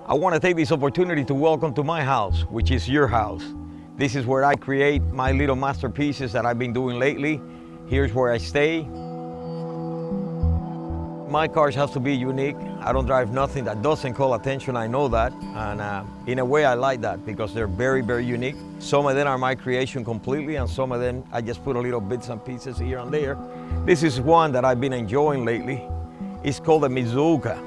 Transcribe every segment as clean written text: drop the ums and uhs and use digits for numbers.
I want to take this opportunity to welcome to my house, which is your house. This is where I create my little masterpieces that I've been doing lately. Here's where I stay. My cars have to be unique. I don't drive nothing that doesn't call attention, I know that. And in a way I like that because they're very, very unique. Some of them are my creation completely and some of them I just put a little bits and pieces here and there. This is one that I've been enjoying lately. It's called the Mizuka.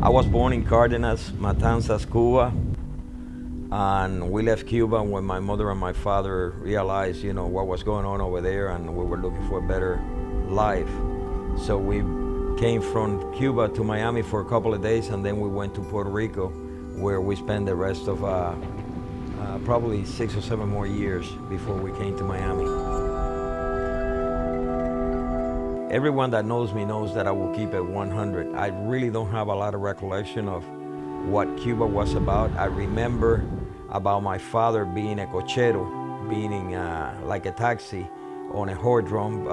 I was born in Cardenas, Matanzas, Cuba, and we left Cuba when my mother and my father realized, what was going on over there, and we were looking for a better life. So we came from Cuba to Miami for a couple of days, and then we went to Puerto Rico, where we spent the rest of probably 6 or 7 more years before we came to Miami. Everyone that knows me knows that I will keep it 100. I really don't have a lot of recollection of what Cuba was about. I remember about my father being a cochero, being like a taxi on a horse-drawn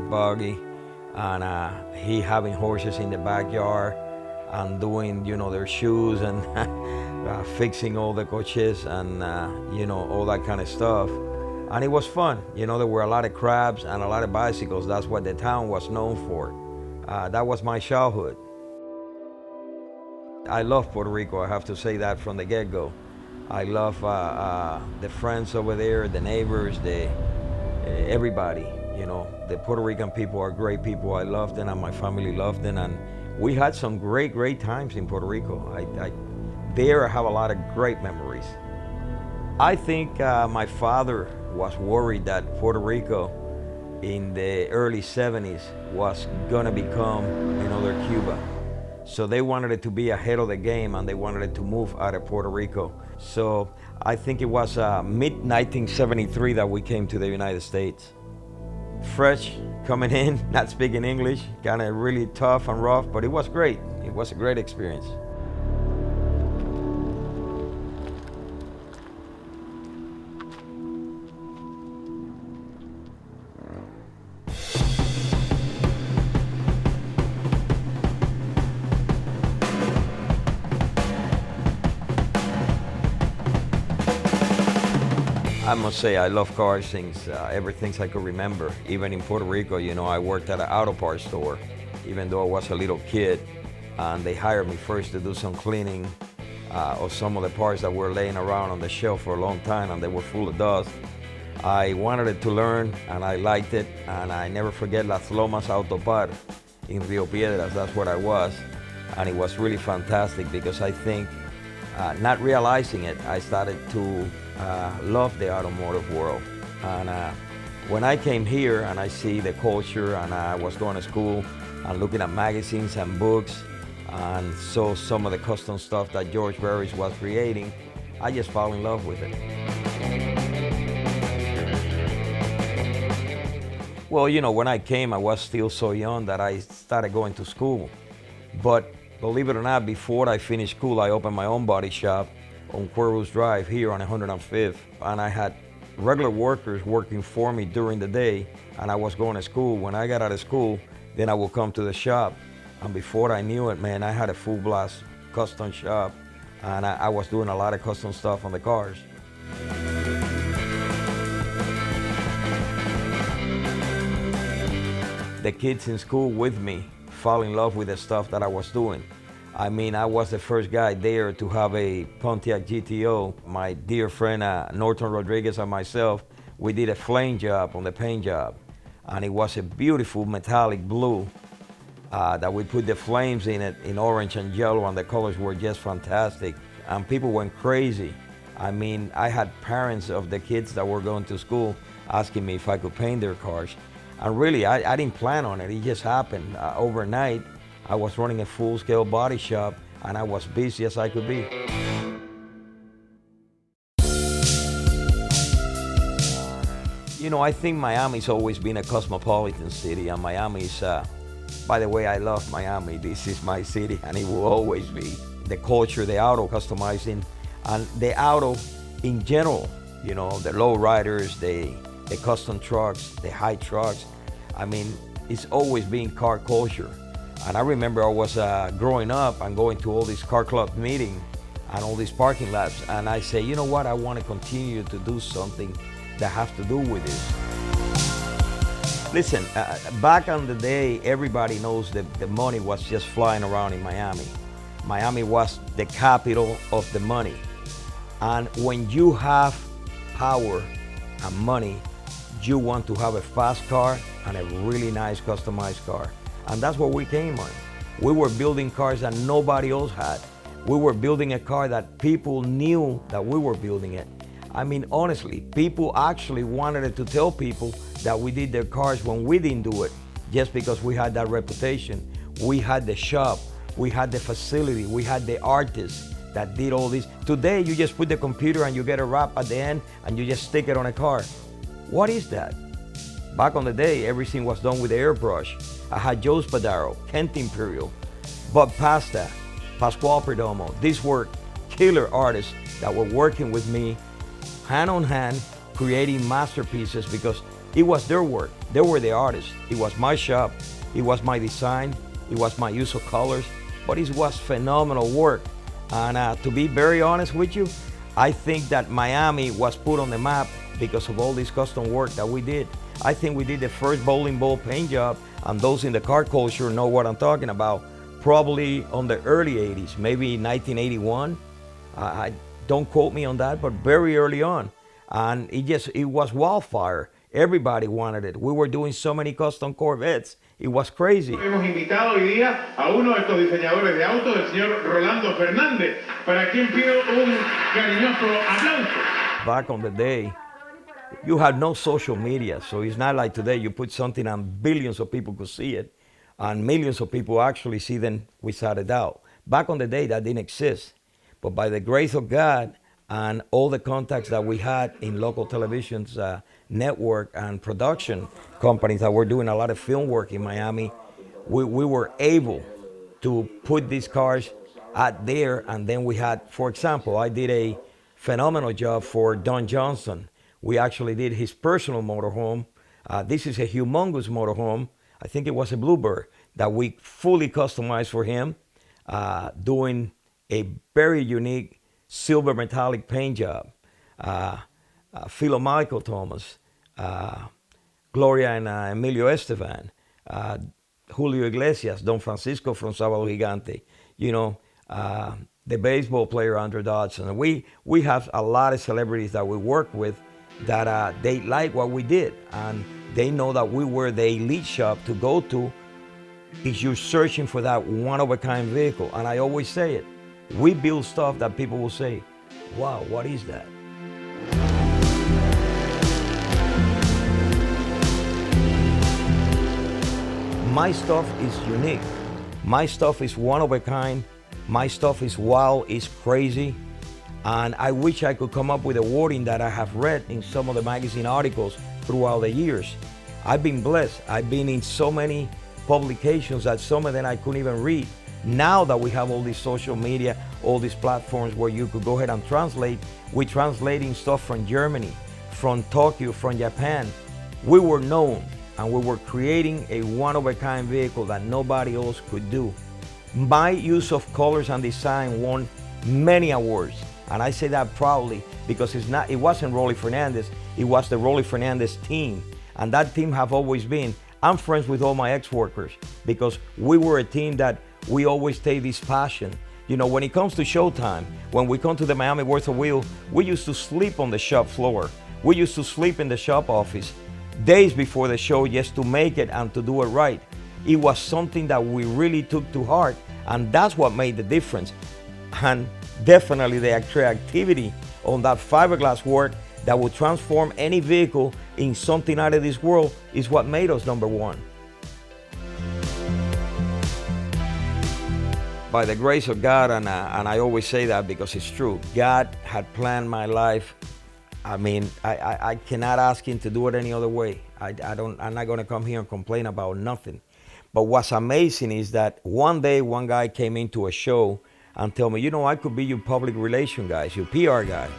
buggy, and he having horses in the backyard and doing, their shoes and fixing all the coches and, all that kind of stuff. And it was fun. There were a lot of crabs and a lot of bicycles. That's what the town was known for. That was my childhood. I love Puerto Rico, I have to say that from the get-go. I love the friends over there, the neighbors, everybody. The Puerto Rican people are great people. I love them and my family loved them. And we had some great, great times in Puerto Rico. I have a lot of great memories. I think my father was worried that Puerto Rico in the early 70s was gonna become another Cuba. So they wanted it to be ahead of the game and they wanted it to move out of Puerto Rico. So I think it was mid-1973 that we came to the United States. Fresh, coming in, not speaking English, kind of really tough and rough, but it was great. It was a great experience. I must say I love cars since ever since I could remember. Even in Puerto Rico, I worked at an auto parts store, even though I was a little kid. And they hired me first to do some cleaning of some of the parts that were laying around on the shelf for a long time and they were full of dust. I wanted to learn and I liked it, and I never forget Las Lomas Autopar in Rio Piedras. That's where I was. And it was really fantastic because I think, not realizing it, I started to love the automotive world. And when I came here and I see the culture, and I was going to school and looking at magazines and books and saw some of the custom stuff that George Barris was creating, I just fell in love with it. Well, when I came, I was still so young that I started going to school. But believe it or not, before I finished school, I opened my own body shop on Cuervo's Drive here on 105th. And I had regular workers working for me during the day, and I was going to school. When I got out of school, then I would come to the shop. And before I knew it, man, I had a full blast custom shop, and I was doing a lot of custom stuff on the cars. The kids in school with me fell in love with the stuff that I was doing. I mean, I was the first guy there to have a Pontiac GTO. My dear friend Norton Rodriguez and myself, we did a flame job on the paint job. And it was a beautiful metallic blue that we put the flames in it in orange and yellow, and the colors were just fantastic. And people went crazy. I mean, I had parents of the kids that were going to school asking me if I could paint their cars. And really, I didn't plan on it. It just happened overnight. I was running a full-scale body shop, and I was busy as I could be. You know, I think Miami's always been a cosmopolitan city, and Miami's, by the way, I love Miami. This is my city, and it will always be. The culture, the auto customizing, and the auto in general, you know, the low riders, the custom trucks, the high trucks. I mean, it's always been car culture. And I remember I was growing up and going to all these car club meetings and all these parking lots, and I say, you know what, I want to continue to do something that has to do with this. Listen, back on the day, everybody knows that the money was just flying around in Miami. Miami was the capital of the money. And when you have power and money, you want to have a fast car and a really nice customized car. And that's what we came on. We were building cars that nobody else had. We were building a car that people knew that we were building it. I mean, honestly, people actually wanted to tell people that we did their cars when we didn't do it, just because we had that reputation. We had the shop, we had the facility, we had the artists that did all this. Today, you just put the computer and you get a wrap at the end and you just stick it on a car. What is that? Back on the day, everything was done with the airbrush. I had Joe Spadaro, Kent Imperial, Bob Pasta, Pascual Perdomo. These were killer artists that were working with me hand on hand, creating masterpieces, because it was their work. They were the artists. It was my shop. It was my design. It was my use of colors, but it was phenomenal work. And to be very honest with you, I think that Miami was put on the map because of all this custom work that we did. I think we did the first bowling ball paint job, and those in the car culture know what I'm talking about, probably on the early 80s, maybe 1981. I don't quote me on that, but very early on. And it was wildfire. Everybody wanted it. We were doing so many custom Corvettes. It was crazy. Hemos invitado hoy día a uno de estos diseñadores de autos, el señor Rolando Fernández, para quien pido un cariñoso aplauso. Back on the day, you had no social media, so it's not like today you put something and billions of people could see it, and millions of people actually see them without a doubt. Back on the day, that didn't exist. But by the grace of God and all the contacts that we had in local television's network and production companies that were doing a lot of film work in Miami, we were able to put these cars out there. And then we had, for example, I did a phenomenal job for Don Johnson. We actually did his personal motorhome. This is a humongous motorhome. I think it was a Bluebird that we fully customized for him, doing a very unique silver metallic paint job. Philo Michael Thomas, Gloria and Emilio Estevan, Julio Iglesias, Don Francisco from Sábado Gigante, you know, the baseball player Andrew Dodson. We have a lot of celebrities that we work with that they like what we did, and they know that we were the elite shop to go to if you're searching for that one-of-a-kind vehicle. And I always say it, we build stuff that people will say, wow, what is that? My stuff is unique. My stuff is one of a kind. My stuff is wild, is crazy. And I wish I could come up with a wording that I have read in some of the magazine articles throughout the years. I've been blessed. I've been in so many publications that some of them I couldn't even read. Now that we have all these social media, all these platforms where you could go ahead and translate, we're translating stuff from Germany, from Tokyo, from Japan. We were known, and we were creating a one-of-a-kind vehicle that nobody else could do. My use of colors and design won many awards, and I say that proudly because it wasn't Roly Fernandez, it was the Roly Fernandez team, and that team have always been. I'm friends with all my ex-workers because we were a team that we always take this passion. You know, when it comes to showtime, when we come to the Miami Worth of Wheel, we used to sleep on the shop floor. We used to sleep in the shop office days before the show just to make it and to do it right. It was something that we really took to heart, and that's what made the difference. And definitely the creativity on that fiberglass work that would transform any vehicle in something out of this world is what made us number one. By the grace of God, and I always say that because it's true, God had planned my life I mean, I cannot ask him to do it any other way. I'm not gonna come here and complain about nothing. But what's amazing is that one day one guy came into a show and told me, you know, I could be your public relation guy, your PR guy.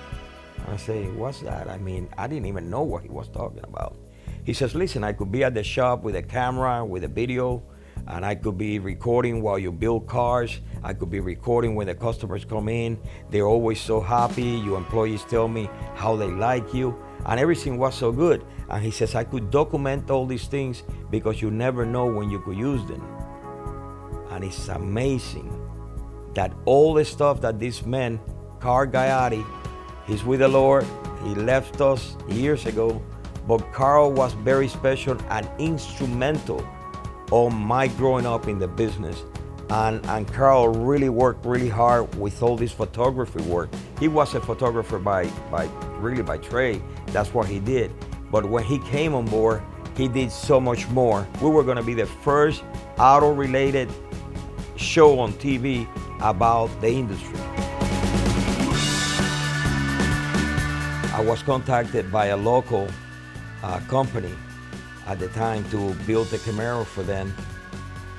I say, what's that? I mean, I didn't even know what he was talking about. He says, listen, I could be at the shop with a camera, with a video, and I could be recording while you build cars. I could be recording when the customers come in. They're always so happy. Your employees tell me how they like you, and everything was so good. And he says, I could document all these things because you never know when you could use them. And it's amazing that all the stuff that this man, Carl Gaiati, he's with the Lord. He left us years ago, but Carl was very special and instrumental on my growing up in the business. And Carl really worked really hard with all this photography work. He was a photographer by trade. That's what he did. But when he came on board, he did so much more. We were gonna be the first auto-related show on TV about the industry. I was contacted by a local company at the time to build the Camaro for them.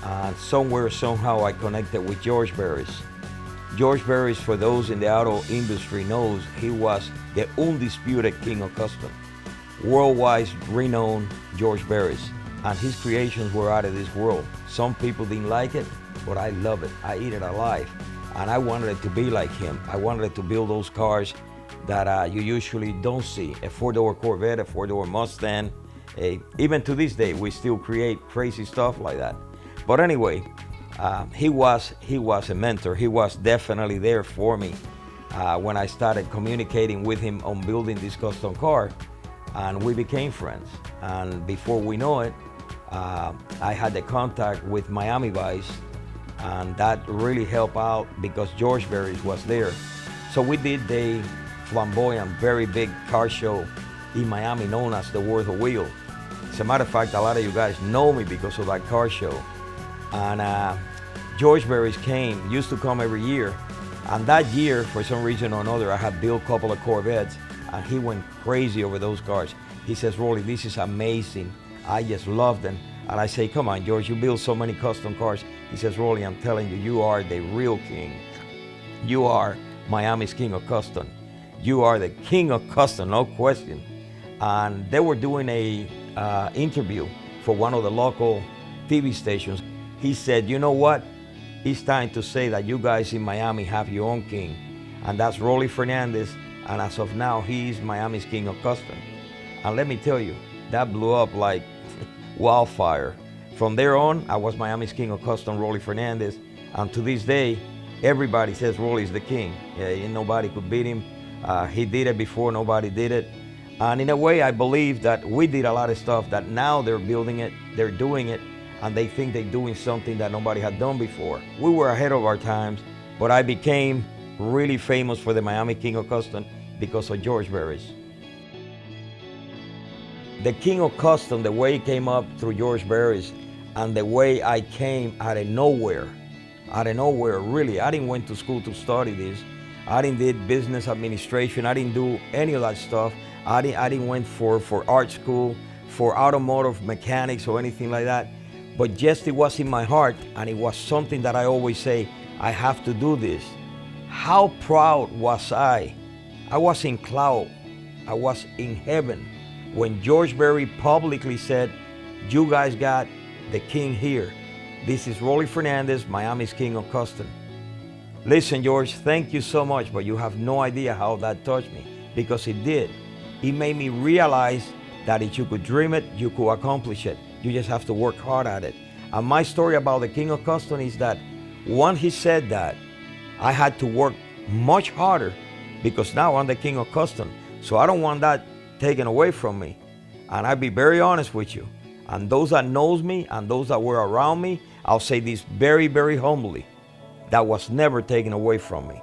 And somewhere, somehow, I connected with George Barris. George Barris, for those in the auto industry knows, he was the undisputed king of custom. Worldwide renowned George Barris. And his creations were out of this world. Some people didn't like it, but I love it. I eat it alive. And I wanted it to be like him. I wanted it to build those cars that you usually don't see. A four-door Corvette, a four-door Mustang. Even to this day, we still create crazy stuff like that. But anyway, he was a mentor. He was definitely there for me when I started communicating with him on building this custom car, and we became friends. And before we know it, I had the contact with Miami Vice, and that really helped out because George Barris was there. So we did the flamboyant, very big car show in Miami known as the World of Wheel. As a matter of fact, a lot of you guys know me because of that car show. And George Barris used to come every year. And that year, for some reason or another, I had built a couple of Corvettes, and he went crazy over those cars. He says, Roly, this is amazing. I just love them. And I say, come on, George, you build so many custom cars. He says, Roly, I'm telling you, you are the real king. You are Miami's king of custom. You are the king of custom, no question. And they were doing a interview for one of the local TV stations. He said, you know what? It's time to say that you guys in Miami have your own king. And that's Roly Fernandez. And as of now, he's Miami's king of custom. And let me tell you, that blew up like wildfire. From there on, I was Miami's king of custom, Roly Fernandez. And to this day, everybody says Roly's the king. Ain't nobody could beat him. He did it before nobody did it. And in a way, I believe that we did a lot of stuff that now they're building it, they're doing it, and they think they're doing something that nobody had done before. We were ahead of our times, but I became really famous for the Miami King of Custom because of George Barris. The King of Custom, the way it came up through George Barris, and the way I came out of nowhere, really. I didn't went to school to study this. I didn't did business administration. I didn't do any of that stuff. I didn't went for art school, for automotive mechanics or anything like that. But just it was in my heart, and it was something that I always say, I have to do this. How proud was I? I was in cloud. I was in heaven when George Barris publicly said, you guys got the king here. This is Roly Fernandez, Miami's king of custom. Listen, George, thank you so much, but you have no idea how that touched me, because it did. It made me realize that if you could dream it, you could accomplish it. You just have to work hard at it. And my story about the king of custom is that once he said that, I had to work much harder, because now I'm the king of custom. So I don't want that taken away from me. And I'll be very honest with you. And those that knows me and those that were around me, I'll say this very, very humbly. That was never taken away from me.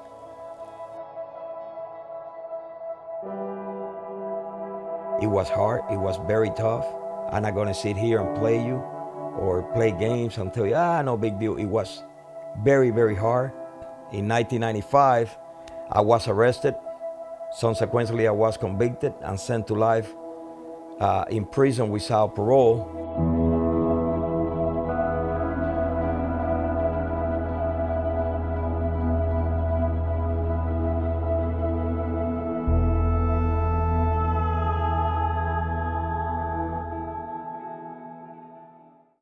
It was hard, it was very tough. I'm not gonna sit here and play you or play games and tell you, no big deal. It was very, very hard. In 1995, I was arrested Subsequently, I was convicted and sent to life in prison without parole.